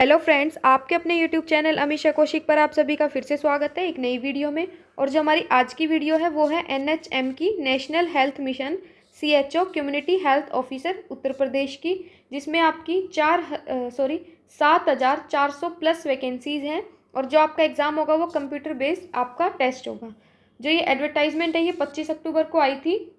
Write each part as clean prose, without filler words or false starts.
Hello friends, आपके अपने YouTube channel Amisha Kaushik पर आप सभी का फिर से स्वागत है एक नई वीडियो में। और जो हमारी आज की वीडियो है वो है एनएचएम की, National Health Mission CHO community health officer Uttar Pradesh की, जिसमें आपकी 7,400 प्लस वैकेंसीज़ हैं। और जो आपका एग्ज़ाम होगा वो कंप्यूटर बेस्ड आपका टेस्ट होगा। जो ये एडवर्टाइजमेंट है ये 25 अक्टूबर को आई थी।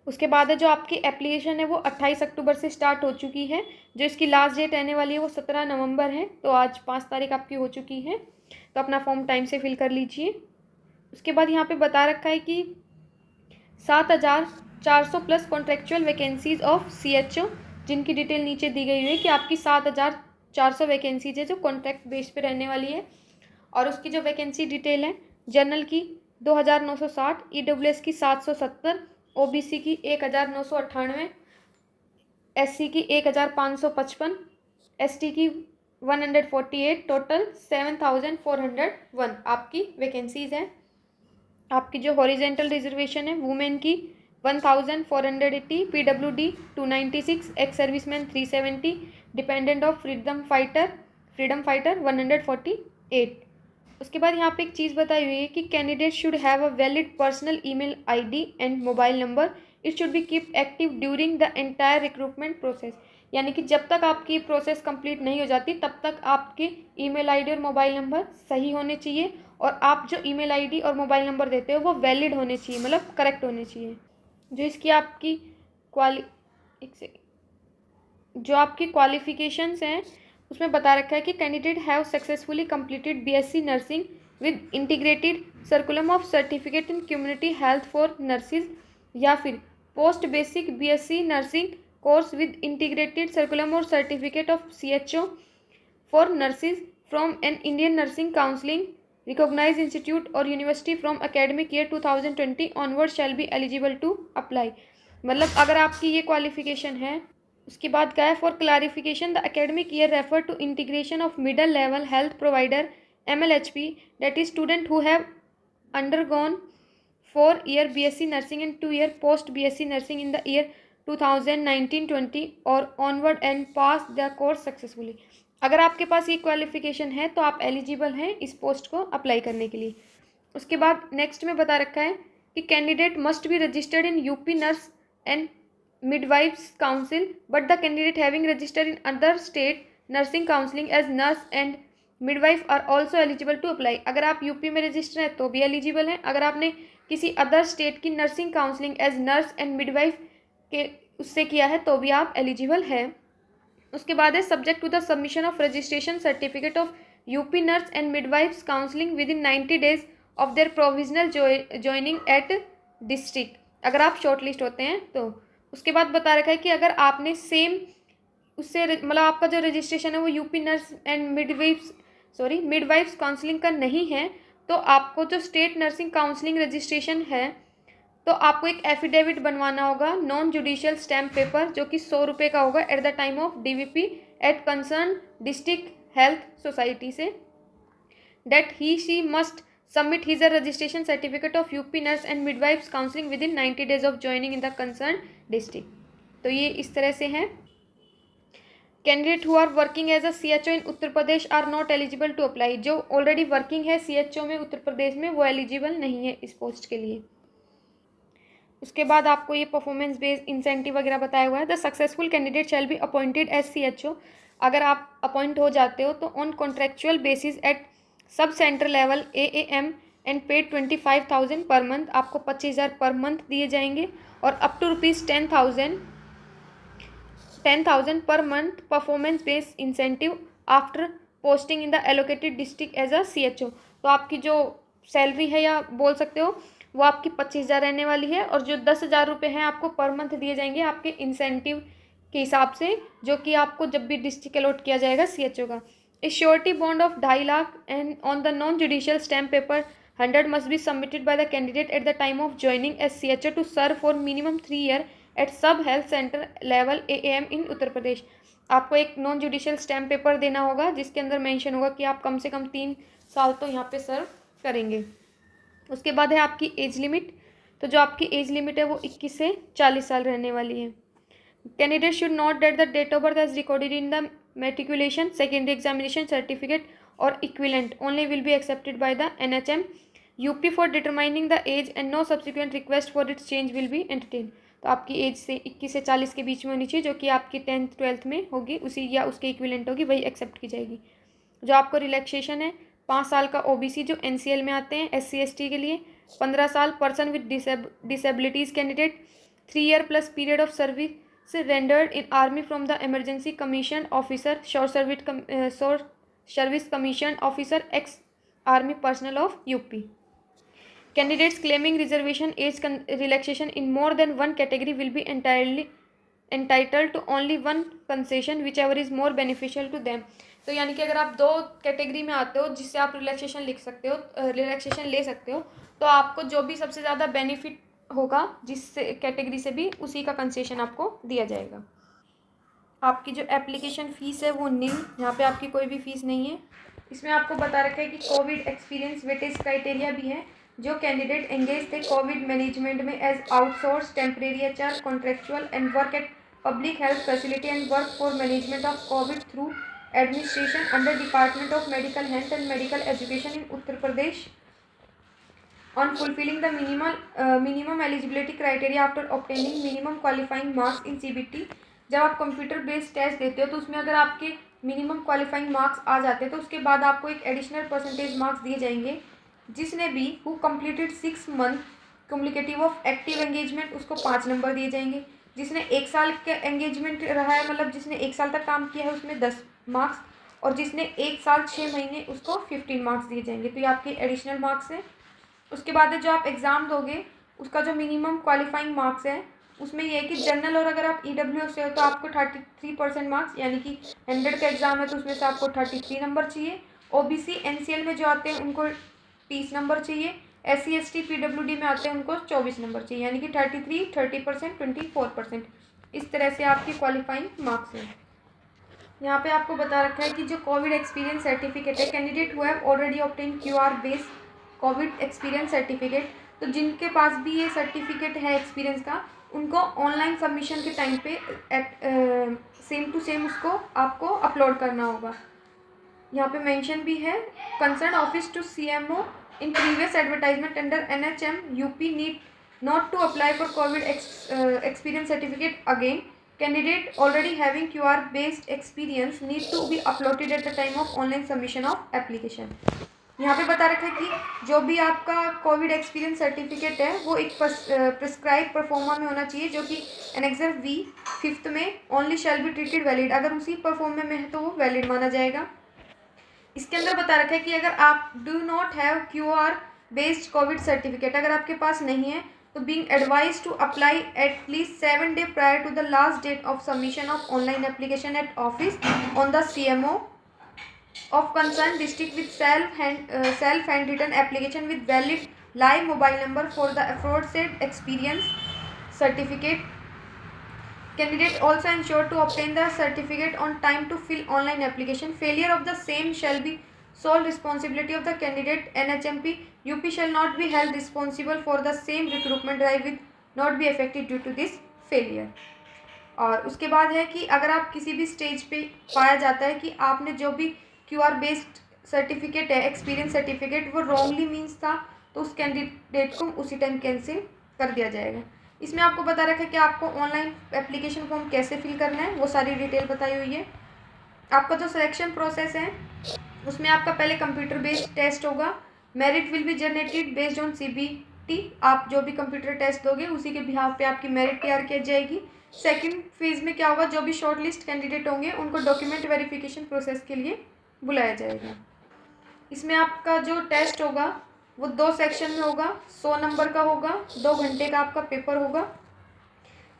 उसके बाद है जो आपकी एप्लीकेशन है वो 28 अक्टूबर से स्टार्ट हो चुकी है। जो इसकी लास्ट डेट रहने वाली है वो 17 नवंबर है। तो आज 5 तारीख आपकी हो चुकी है, तो अपना फॉर्म टाइम से फिल कर लीजिए। उसके बाद यहाँ पे बता रखा है कि 7,400 plus contractual vacancies of CHO, जिनकी डिटेल नीचे दी गई हुई है कि आपकी 7,400 वैकेंसीज है जो कॉन्ट्रैक्ट बेस पे रहने वाली है। और उसकी जो वैकेंसी डिटेल है, जनरल की 2,960, ईडब्ल्यूएस की 770, ओबीसी की 1,998, एससी की 1,555, एसटी की 148, टोटल 7,401 आपकी वैकेंसीज हैं। आपकी जो हॉरिजेंटल रिजर्वेशन है, वुमेन की 1,480, PWD 296, ex serviceman 370, dependent of freedom fighter 148। उसके बाद यहाँ पे एक चीज़ बताई हुई है कि candidate should have a valid personal email ID and mobile number. It should be keep active during the entire recruitment process. यानी कि जब तक आपकी प्रोसेस कंप्लीट नहीं हो जाती तब तक आपके ईमेल आईडी और मोबाइल नंबर सही होने चाहिए, और आप जो ईमेल आईडी और मोबाइल नंबर देते हो वो वैलिड होने चाहिए, मतलब करेक्ट होने चाहिए। जो इसकी आपकी एक सेकेंड जो आपकी क्वालिफिकेशंस हैं उसमें बता रखा है कि candidate have successfully completed BSc nursing with integrated curriculum of certificate in community health for nurses, या फिर post basic BSc nursing course with integrated curriculum और certificate of CHO for nurses from an Indian nursing counselling recognised institute और university from academic year 2020 onward shall be eligible to apply. मतलब अगर आपकी ये qualification है। उसके बाद क्या है, for clarification the academic year refer to integration of middle level health provider MLHP, that is student who have undergone 4-year BSc nursing and 2-year post BSc nursing in the year 2019-20 और onward and pass the course successfully। अगर आपके पास ये qualification है तो आप eligible हैं इस post को अप्लाई करने के लिए। उसके बाद नेक्स्ट में बता रखा है कि candidate must be registered in UP nurse and midwives council, but the candidate having registered in other state nursing counseling as nurse and midwife are also eligible to apply। अगर आप यूपी में register हैं तो भी eligible हैं। अगर आपने किसी अदर स्टेट की nursing counselling as nurse and midwife के उससे किया है तो भी आप एलिजिबल हैं। उसके बाद है subject to the submission of registration certificate of UP nurse and midwifes counselling within 90 days of their provisional joining at district, अगर आप शॉर्ट लिस्ट होते हैं तो। उसके बाद बता रखा है कि अगर आपने सेम उससे मतलब आपका जो रजिस्ट्रेशन है वो UP nurse and midwifes counselling का नहीं है, तो आपको जो स्टेट नर्सिंग काउंसलिंग रजिस्ट्रेशन है तो आपको एक एफिडेविट बनवाना होगा, नॉन जुडिशियल स्टैम्प पेपर, जो कि 100 रुपये का होगा at the time of DVP at concern district health society से, that he she must submit his registration certificate of UP nurse and midwives counseling within 90 days of joining in the concerned district। तो ये इस तरह से हैं। Candidate who are working as a CHO in Uttar Pradesh are not eligible to apply. जो already working है CHO में उत्तर प्रदेश में वो एलिजिबल नहीं है इस पोस्ट के लिए। उसके बाद आपको ये परफॉर्मेंस बेस्ड इंसेंटिव वगैरह बताया हुआ है। The successful candidate shall be appointed as CHO। अगर आप अपॉइंट हो जाते हो तो on contractual basis at sub centre level AAM and paid 25,000 per month, आपको 25,000 पर मंथ दिए जाएंगे, और up to ₹10,000 per month performance based incentive after posting in the allocated district as a CHO। तो आपकी जो सैलरी है या बोल सकते हो वो आपकी 25,000 रहने वाली है, और जो 10,000 रुपये हैं आपको पर मंथ दिए जाएंगे आपके इंसेंटिव के हिसाब से, जो कि आपको जब भी डिस्ट्रिक्ट अलॉट किया जाएगा CHO का। A surety bond of 2.5 lakh and on the non-judicial stamp paper 100 must be submitted by the candidate at the time of joining as CHO to serve for minimum 3 years at sub health center level AAM in Uttar Pradesh. आपको एक non judicial stamp paper देना होगा जिसके अंदर mention होगा कि आप कम से कम 3 साल तो यहाँ पे सर्व करेंगे। उसके बाद है आपकी एज लिमिट। तो जो आपकी एज लिमिट है वो 21 से 40 साल रहने वाली है। Candidate should note that the date of birth as recorded in the matriculation, secondary examination certificate or equivalent only will be accepted by the NHM UP for determining the age and no subsequent request for its change will be entertained. तो आपकी as से 21 से 40 के बीच में होनी चाहिए, जो कि आपकी 10th 12th में होगी, उसी या उसके इक्विवेलेंट होगी, वही एक्सेप्ट की जाएगी। जो आपको रिलैक्सेशन है 5 साल का OBC जो NCL में आते हैं, SC ST के लिए 15 साल, person with disabilities candidate 3 year plus period of service rendered in army from the emergency commission officer, short service commission officer, ex army personnel of UP। Candidates claiming reservation age relaxation in more than one category will be entirely entitled to only one concession whichever is more beneficial to them। तो यानी कि अगर आप 2 category में आते हो जिससे आप रिलैक्सेशन ले सकते हो, तो आपको जो भी सबसे ज़्यादा बेनिफिट होगा जिस कैटेगरी से भी, उसी का कंसेशन आपको दिया जाएगा। आपकी जो एप्लीकेशन फ़ीस है वो नील, यहाँ पे आपकी कोई भी फ़ीस नहीं है। इसमें आपको बता रखा है कि कोविड एक्सपीरियंस वेटेज क्राइटेरिया भी है। जो कैंडिडेट एंगेज थे कोविड मैनेजमेंट में as outsource, temporary HR, contractual and work at public health facility and work for management of COVID through administration under department of medical health and medical education in Uttar Pradesh on fulfilling the minimum eligibility criteria after obtaining minimum qualifying marks in CBT। जब आप computer based test देते हो तो उसमें अगर आपके minimum qualifying marks आ जाते हैं तो उसके बाद आपको एक एडिशनल परसेंटेज मार्क्स दिए जाएंगे। जिसने भी who completed 6 month communicative of active engagement, उसको 5 नंबर दिए जाएंगे। जिसने 1 साल का एंगेजमेंट रहा है, मतलब जिसने 1 साल तक काम किया है, उसमें 10 मार्क्स, और जिसने 1 साल 6 महीने, उसको 15 मार्क्स दिए जाएंगे। तो ये आपके एडिशनल मार्क्स हैं। उसके बाद जो आप एग्ज़ाम दोगे उसका जो मिनिमम क्वालिफाइंग मार्क्स है उसमें ये है कि जनरल और अगर आप EWS से हो तो आपको 33% मार्क्स, यानी कि 100 का एग्ज़ाम है तो उसमें से आपको 33 नंबर चाहिए। OBC NCL में जो आते हैं उनको 30 नंबर चाहिए। SC ST PWD में आते हैं उनको 24 नंबर चाहिए, यानी कि 33, 30%, 24%, इस तरह से आपकी क्वालिफाइंग मार्क्स हैं। यहाँ पे आपको बता रखा है कि जो कोविड एक्सपीरियंस सर्टिफिकेट है, candidate who have already obtain QR based Covid experience certificate, तो जिनके पास भी ये सर्टिफिकेट है एक्सपीरियंस का, उनको ऑनलाइन सबमिशन के टाइम पे सेम टू सेम उसको आपको अपलोड करना होगा। यहाँ पे मेंशन भी है, concern office to CMO in previous advertisement under NHM UP need not to apply for COVID experience certificate again. Candidate already having QR based experience need to be uploaded at the time of online submission of application. यहाँ पे बता रखा है कि जो भी आपका Covid experience certificate है वो एक प्रिस्क्राइब परफॉर्मा में होना चाहिए, जो कि एनेक्सर V 5th में only shall be treated valid, अगर उसी परफॉर्मा में है तो वो वैलिड माना जाएगा। इसके अंदर बता रखा है कि अगर आप do not have QR based COVID certificate, अगर आपके पास नहीं है तो being advise to apply at least 7 days prior to the last date of submission of online application at office on the CMO of concerned district with self-handwritten application with valid live mobile number for the aforesaid experience certificate. Candidate also ensure to obtain the certificate on time to fill online application. Failure of the same shall be sole responsibility of the candidate. NHMP UP shall not be held responsible for the same recruitment drive with not be affected due to this failure। और उसके बाद है कि अगर आप किसी भी stage पे पाया जाता है कि आपने जो भी QR बेस्ड सर्टिफिकेट है, एक्सपीरियंस सर्टिफिकेट, वो रॉन्गली मीन्स था, तो उस कैंडिडेट को उसी टाइम कैंसिल कर दिया जाएगा। इसमें आपको बता रखा है कि आपको ऑनलाइन एप्लीकेशन फॉर्म कैसे फिल करना है, वो सारी डिटेल बताई हुई है। आपका जो सिलेक्शन प्रोसेस है उसमें आपका पहले कंप्यूटर बेस्ड टेस्ट होगा। Merit will be generated based on CBT। आप जो भी कंप्यूटर टेस्ट दोगे उसी के बिहाफ पे आपकी मेरिट तैयार की जाएगी। सेकंड फेज में क्या होगा, जो भी शॉर्ट लिस्ट कैंडिडेट होंगे उनको डॉक्यूमेंट वेरिफिकेशन प्रोसेस के लिए बुलाया जाएगा। इसमें आपका जो टेस्ट होगा वो 2 सेक्शन में होगा, 100 नंबर का होगा, 2 घंटे का आपका पेपर होगा।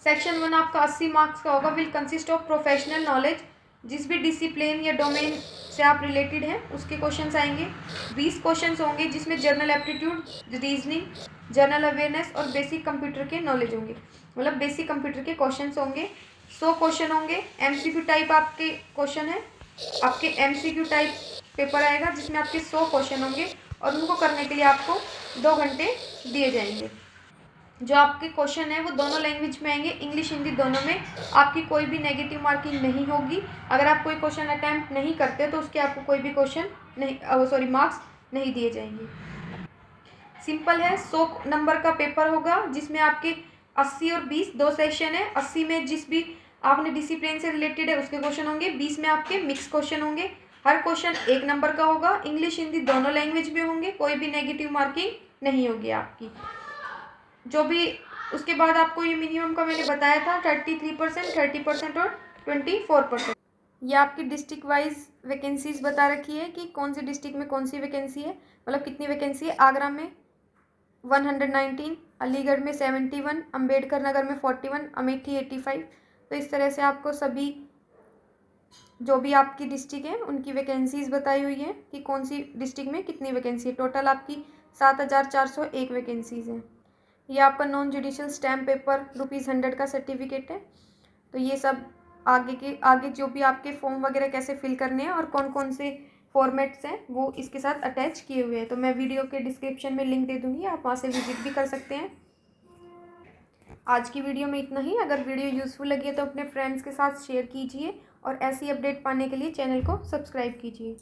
सेक्शन 1 आपका 80 मार्क्स का होगा, will consist of professional knowledge, जिस भी डिसिप्लिन या डोमेन से आप रिलेटेड हैं उसके क्वेश्चंस आएंगे। 20 क्वेश्चंस होंगे जिसमें general aptitude, reasoning, general awareness और बेसिक कंप्यूटर के नॉलेज होंगे, मतलब बेसिक कंप्यूटर के क्वेश्चंस होंगे। 100 क्वेश्चन होंगे। MCQ टाइप आपके क्वेश्चन है, आपके MCQ टाइप पेपर आएगा जिसमें आपके 100 क्वेश्चन होंगे और उनको करने के लिए आपको 2 घंटे दिए जाएंगे। जो आपके क्वेश्चन है वो दोनों लैंग्वेज में आएंगे, इंग्लिश हिंदी दोनों में। आपकी कोई भी नेगेटिव मार्किंग नहीं होगी। अगर आप कोई क्वेश्चन अटैम्प्ट नहीं करते तो उसके आपको कोई भी क्वेश्चन नहीं मार्क्स नहीं दिए जाएंगे। सिंपल है, 100 नंबर का पेपर होगा जिसमें आपके 80 और 20 दो सेशन है। 80 में जिस भी आपने डिसिप्लिन से रिलेटेड है उसके क्वेश्चन होंगे, 20 में आपके मिक्स क्वेश्चन होंगे। हर क्वेश्चन 1 नंबर का होगा, इंग्लिश हिंदी दोनों लैंग्वेज में होंगे, कोई भी नेगेटिव मार्किंग नहीं होगी आपकी। जो भी उसके बाद आपको ये मिनिमम का मैंने बताया था 33%, 30% और 24%। ये आपकी डिस्ट्रिक्ट वाइज वैकेंसीज बता रखी है कि कौन सी डिस्ट्रिक्ट में कौन सी वैकेंसी है, मतलब कितनी वैकेंसी है। आगरा में 119, अलीगढ़ में 71, अंबेडकर नगर में 41, अमेठी 85। तो इस तरह से आपको सभी जो भी आपकी डिस्ट्रिक्ट है उनकी वैकेंसीज बताई हुई है कि कौन सी डिस्ट्रिक्ट में कितनी वैकेंसी है। टोटल आपकी 7401 वैकेंसीज हैं। ये आपका नॉन जुडिशियल स्टैम्प पेपर ₹100 का सर्टिफिकेट है। तो ये सब आगे जो भी आपके फॉर्म वगैरह कैसे फिल करने हैं और कौन कौन से फॉर्मेट्स हैं वो इसके साथ अटैच किए हुए हैं। तो मैं वीडियो के डिस्क्रिप्शन में लिंक दे दूँगी, आप वहाँ से विजिट भी कर सकते हैं। आज की वीडियो में इतना ही। अगर वीडियो यूज़फुल लगी है तो अपने फ्रेंड्स के साथ शेयर कीजिए और ऐसी अपडेट पाने के लिए चैनल को सब्सक्राइब कीजिए।